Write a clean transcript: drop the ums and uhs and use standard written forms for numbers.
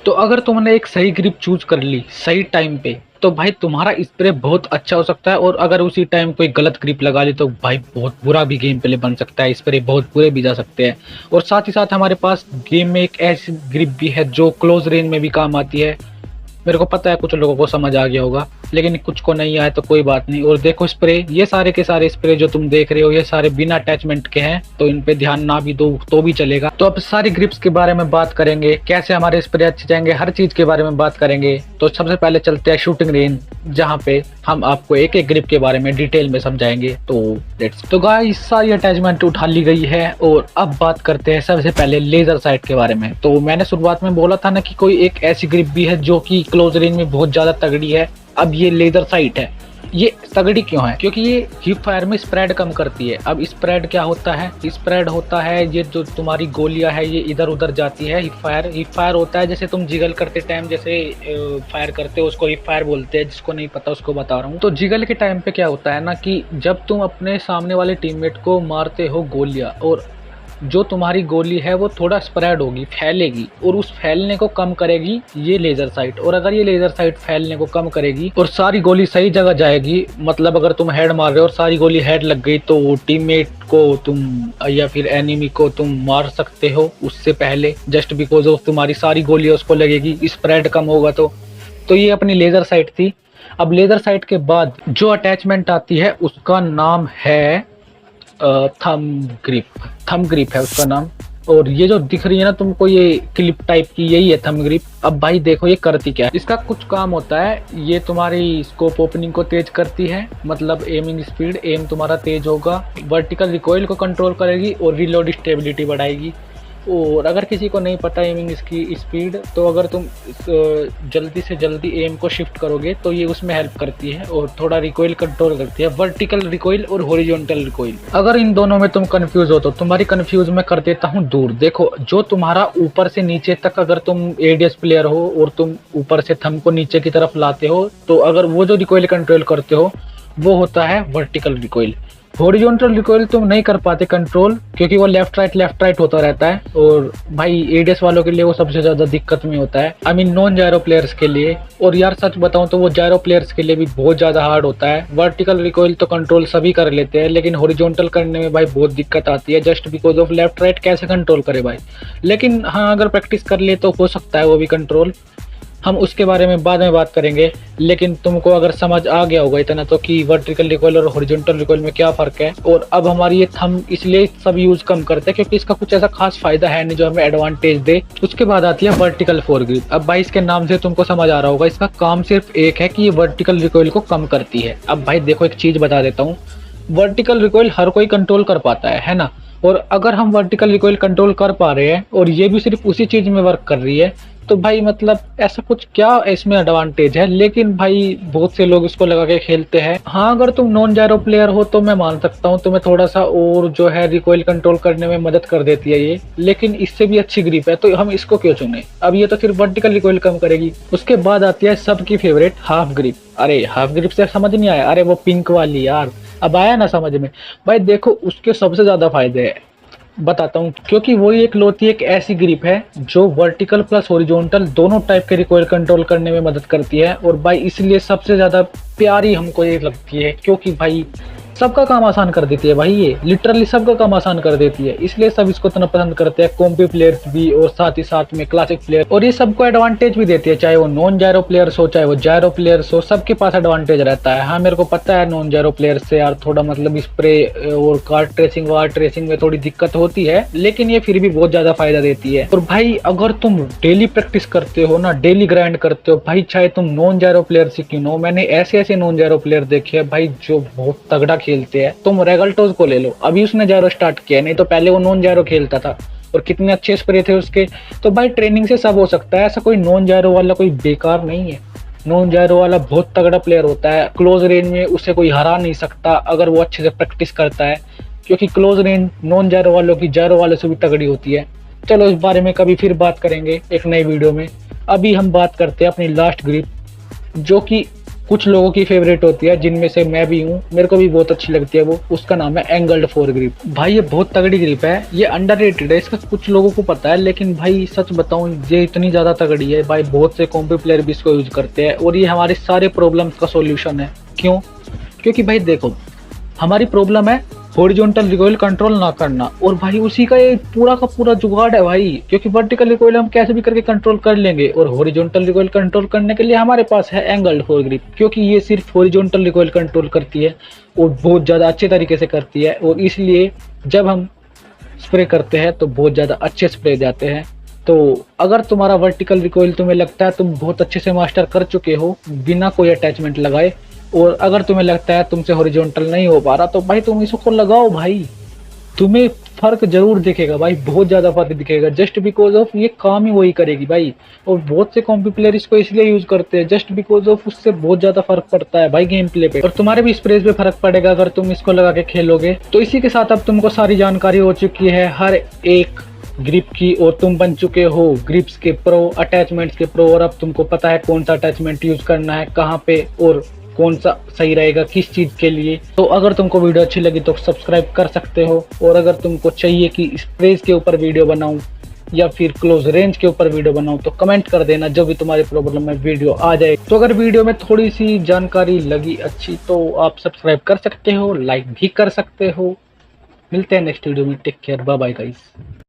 तो अगर तुमने एक सही ग्रिप चूज कर ली सही टाइम पे, तो भाई तुम्हारा स्प्रे बहुत अच्छा हो सकता है। और अगर उसी टाइम कोई गलत ग्रिप लगा ली तो भाई बहुत बुरा भी गेम प्ले बन सकता है, स्प्रे बहुत बुरे भी जा सकते हैं। और साथ ही साथ हमारे पास गेम में एक ऐसी ग्रिप भी है जो क्लोज रेंज में भी काम आती है। मेरे को पता है कुछ लोगों को समझ आ गया होगा, लेकिन कुछ को नहीं आए तो कोई बात नहीं। और देखो स्प्रे, ये सारे के सारे स्प्रे जो तुम देख रहे हो ये सारे बिना अटैचमेंट के हैं, तो इन पे ध्यान ना भी दो तो भी चलेगा। तो अब सारी ग्रिप्स के बारे में बात करेंगे, कैसे हमारे स्प्रे अच्छे जाएंगे, हर चीज के बारे में बात करेंगे। तो सबसे पहले चलते हैं शूटिंग रेंज, जहाँ पे हम आपको एक एक ग्रिप के बारे में डिटेल में समझाएंगे। तो गाइस सारी अटैचमेंट उठा ली गई है और अब बात करते हैं सबसे पहले लेजर साइट के बारे में। तो मैंने शुरुआत में बोला था ना कि कोई एक ऐसी ग्रिप भी है जो कि क्लोज रेंज में बहुत ज्यादा तगड़ी है। अब ये लेजर साइट है, ये तगड़ी क्यों है? क्योंकि ये हिप फायर में स्प्रेड कम करती है। अब स्प्रेड क्या होता है? स्प्रेड होता है ये जो तुम्हारी गोलियां है ये इधर उधर जाती है। हिप फायर होता है जैसे तुम जिगल करते टाइम जैसे फायर करते हो, उसको हिप फायर बोलते हैं। जिसको नहीं पता उसको बता रहा हूँ। तो जिगल के टाइम पे क्या होता है ना कि जब तुम अपने सामने वाले टीममेट को मारते हो गोलियां, और जो तुम्हारी गोली है वो थोड़ा स्प्रेड होगी, फैलेगी, और उस फैलने को कम करेगी ये लेजर साइट। और अगर ये लेजर साइट फैलने को कम करेगी और सारी गोली सही जगह जाएगी, मतलब अगर तुम हेड मार रहे हो और सारी गोली हेड लग गई, तो टीममेट को तुम या फिर एनिमी को तुम मार सकते हो उससे पहले, जस्ट बिकॉज ऑफ तुम्हारी सारी गोली उसको लगेगी, स्प्रेड कम होगा। तो ये अपनी लेजर साइट थी। अब लेजर साइट के बाद जो अटैचमेंट आती है उसका नाम है थम ग्रिप। थम ग्रिप है उसका नाम। और ये जो दिख रही है ना तुमको ये क्लिप टाइप की, यही है थम ग्रिप। अब भाई देखो ये करती क्या है। इसका कुछ काम होता है, ये तुम्हारी स्कोप ओपनिंग को तेज करती है, मतलब एमिंग स्पीड, एम तुम्हारा तेज होगा, वर्टिकल रिकॉइल को कंट्रोल करेगी और रीलोड स्टेबिलिटी बढ़ाएगी। और अगर किसी को नहीं पता एमिंग इसकी स्पीड, तो अगर तुम जल्दी से जल्दी एम को शिफ्ट करोगे तो ये उसमें हेल्प करती है। और थोड़ा रिकॉइल कंट्रोल करती है, वर्टिकल रिकॉइल और हॉरिजॉन्टल रिकॉइल। अगर इन दोनों में तुम कंफ्यूज हो तो तुम्हारी कंफ्यूज मैं कर देता हूँ दूर। देखो जो तुम्हारा ऊपर से नीचे तक, अगर तुम एडीएस प्लेयर हो और तुम ऊपर से थंब को नीचे की तरफ लाते हो, तो अगर वो जो रिकॉइल कंट्रोल करते हो वो होता है वर्टिकल रिकॉइल। हॉरिजॉन्टल रिकॉइल तुम नहीं कर पाते कंट्रोल, क्योंकि वो लेफ्ट राइट होता रहता है। और भाई एडीएस वालों के लिए वो सबसे ज्यादा दिक्कत में होता है, आई मीन नॉन जायरो प्लेयर्स के लिए। और यार सच बताऊं तो वो जायरो प्लेयर्स के लिए भी बहुत ज्यादा हार्ड होता है। वर्टिकल रिकॉइल तो कंट्रोल सभी कर लेते हैं, लेकिन हॉरिजॉन्टल करने में भाई बहुत दिक्कत आती है, just because of left right कैसे कंट्रोल करे भाई। लेकिन हाँ, अगर प्रैक्टिस कर ले तो हो सकता है वो भी कंट्रोल। हम उसके बारे में बाद में बात करेंगे। लेकिन तुमको अगर समझ आ गया होगा इतना तो कि वर्टिकल रिकॉइल और हॉरिजॉन्टल रिकॉइल में क्या फर्क है। और अब हमारी ये थंब इसलिए सब यूज कम करते हैं क्योंकि इसका कुछ ऐसा खास फायदा है नहीं जो हमें एडवांटेज दे। उसके बाद आती है वर्टिकल फोरग्रिप। अब भाई इसके नाम से तुमको समझ आ रहा होगा, इसका काम सिर्फ एक है कि ये वर्टिकल रिकॉइल को कम करती है। अब भाई देखो एक चीज बता देता हूँ, वर्टिकल रिकॉइल हर कोई कंट्रोल कर पाता है ना। और अगर हम वर्टिकल रिकॉइल कंट्रोल कर पा रहे हैं और ये भी सिर्फ उसी चीज में वर्क कर रही है, तो भाई मतलब ऐसा कुछ क्या इसमें एडवांटेज है। लेकिन भाई बहुत से लोग इसको लगा के खेलते हैं। हाँ, अगर तुम नॉन जायरो प्लेयर हो तो मैं मान सकता हूँ तुम्हें थोड़ा सा और जो है रिकॉइल कंट्रोल करने में मदद कर देती है ये, लेकिन इससे भी अच्छी ग्रिप है तो हम इसको क्यों चुने। अब ये तो सिर्फ वर्टिकल रिकॉइल कम करेगी। उसके बाद आती है सबकी फेवरेट हाफ ग्रिप। अरे हाफ ग्रिप से समझ नहीं आया? अरे वो पिंक वाली यार, अब आया ना समझ में। भाई देखो उसके सबसे ज्यादा फायदे है, बताता हूँ। क्योंकि वो एक लौती एक ऐसी ग्रिप है जो वर्टिकल प्लस हॉरिजॉन्टल दोनों टाइप के रिकॉइल कंट्रोल करने में मदद करती है। और भाई इसलिए सबसे ज्यादा प्यारी हमको ये लगती है, क्योंकि भाई सबका काम आसान कर देती है भाई, ये लिटरली सबका काम आसान कर देती है। इसलिए सब इसको इतना पसंद करते हैं, कॉम्पी प्लेयर्स भी और साथ ही साथ में क्लासिक प्लेयर। और ये सबको एडवांटेज भी देती है, चाहे वो नॉन जायरो प्लेयर्स हो चाहे वो जायरो प्लेयर्स हो, सबके पास एडवांटेज रहता है। हाँ मेरे को पता है नॉन जायरो प्लेयर्स से यार थोड़ा मतलब स्प्रे और कार्ड ट्रेसिंग वार ट्रेसिंग में थोड़ी दिक्कत होती है, लेकिन ये फिर भी बहुत ज्यादा फायदा देती है। और भाई अगर तुम डेली प्रैक्टिस करते हो ना, डेली ग्राइंड करते हो भाई, चाहे तुम नॉन जायरो प्लेयर से क्यों हो, मैंने ऐसे ऐसे नॉन जायरो प्लेयर देखे हैं भाई जो बहुत तगड़ा खेलते हैं। तुम रेगल्टोज को ले लो, अभी उसने जायरो स्टार्ट किया, नहीं तो पहले वो नॉन जायरो खेलता था और कितने अच्छे स्प्रे थे उसके। तो भाई ट्रेनिंग से सब हो सकता है, ऐसा कोई नॉन जायरो वाला कोई बेकार नहीं है। नॉन जायरो वाला बहुत तगड़ा प्लेयर होता है, क्लोज रेंज में उसे कोई हरा नहीं सकता अगर वो अच्छे से प्रैक्टिस करता है, क्योंकि क्लोज रेंज नॉन जायरो वालों की जायरो वालों से भी तगड़ी होती है। चलो इस बारे में कभी फिर बात करेंगे एक नई वीडियो में। अभी हम बात करते हैं अपनी लास्ट ग्रिप, जो कि कुछ लोगों की फेवरेट होती है, जिनमें से मैं भी हूँ, मेरे को भी बहुत अच्छी लगती है वो। उसका नाम है एंगल्ड फोर ग्रिप। भाई ये बहुत तगड़ी ग्रिप है, ये अंडररेटेड है, इसका कुछ लोगों को पता है, लेकिन भाई सच बताऊं ये इतनी ज्यादा तगड़ी है भाई, बहुत से कॉम्पी प्लेयर भी इसको यूज करते हैं और ये हमारे सारे प्रॉब्लम्स का सोल्यूशन है। क्यों? क्योंकि भाई देखो, हमारी प्रॉब्लम है हॉरिजॉन्टल रिकॉइल कंट्रोल ना करना, और भाई उसी का ये पूरा का पूरा जुगाड़ है भाई। क्योंकि वर्टिकल रिकॉइल हम कैसे भी करके कंट्रोल कर लेंगे, और हॉरिजॉन्टल रिकॉइल कंट्रोल करने के लिए हमारे पास है एंगल्ड फोर ग्रिप। क्योंकि ये सिर्फ हॉरिजॉन्टल रिकॉइल कंट्रोल करती है और बहुत ज़्यादा अच्छे तरीके से करती है, और इसलिए जब हम स्प्रे करते हैं तो बहुत ज़्यादा अच्छे स्प्रे जाते हैं। तो अगर तुम्हारा वर्टिकल रिकॉइल तुम्हें लगता है तुम बहुत अच्छे से मास्टर कर चुके हो बिना कोई अटैचमेंट लगाए, और अगर तुम्हें लगता है तुमसे हॉरिजॉन्टल नहीं हो पा रहा, तो भाई तुम इसको लगाओ भाई, तुम्हें फर्क जरूर दिखेगा भाई, बहुत ज्यादा फर्क दिखेगा। जस्ट बिकॉज ऑफ ये काम ही वही करेगी भाई, और बहुत से कॉम्पी प्लेयर इसको इसलिए यूज करते हैं जस्ट बिकॉज ऑफ उससे बहुत ज्यादा फर्क पड़ता है भाई गेम प्ले पे, और तुम्हारे भी स्प्रेज पे फर्क पड़ेगा अगर तुम इसको लगा के खेलोगे। तो इसी के साथ अब तुमको सारी जानकारी हो चुकी है हर एक ग्रिप की, और तुम बन चुके हो ग्रिप्स के प्रो, अटैचमेंट्स के प्रो, और अब तुमको पता है कौन सा अटैचमेंट यूज करना है, कहाँ पे, और कौन सा सही रहेगा किस चीज के लिए। तो अगर तुमको वीडियो अच्छी लगी तो सब्सक्राइब कर सकते हो, और अगर तुमको चाहिए कि स्प्रेज के ऊपर वीडियो बनाऊं या फिर क्लोज रेंज के ऊपर वीडियो बनाऊं, तो कमेंट कर देना, जब भी तुम्हारी प्रॉब्लम में वीडियो आ जाए। तो अगर वीडियो में थोड़ी सी जानकारी लगी अच्छी तो आप सब्सक्राइब कर सकते हो, लाइक भी कर सकते हो। मिलते हैं नेक्स्ट वीडियो में, take care, bye bye guys.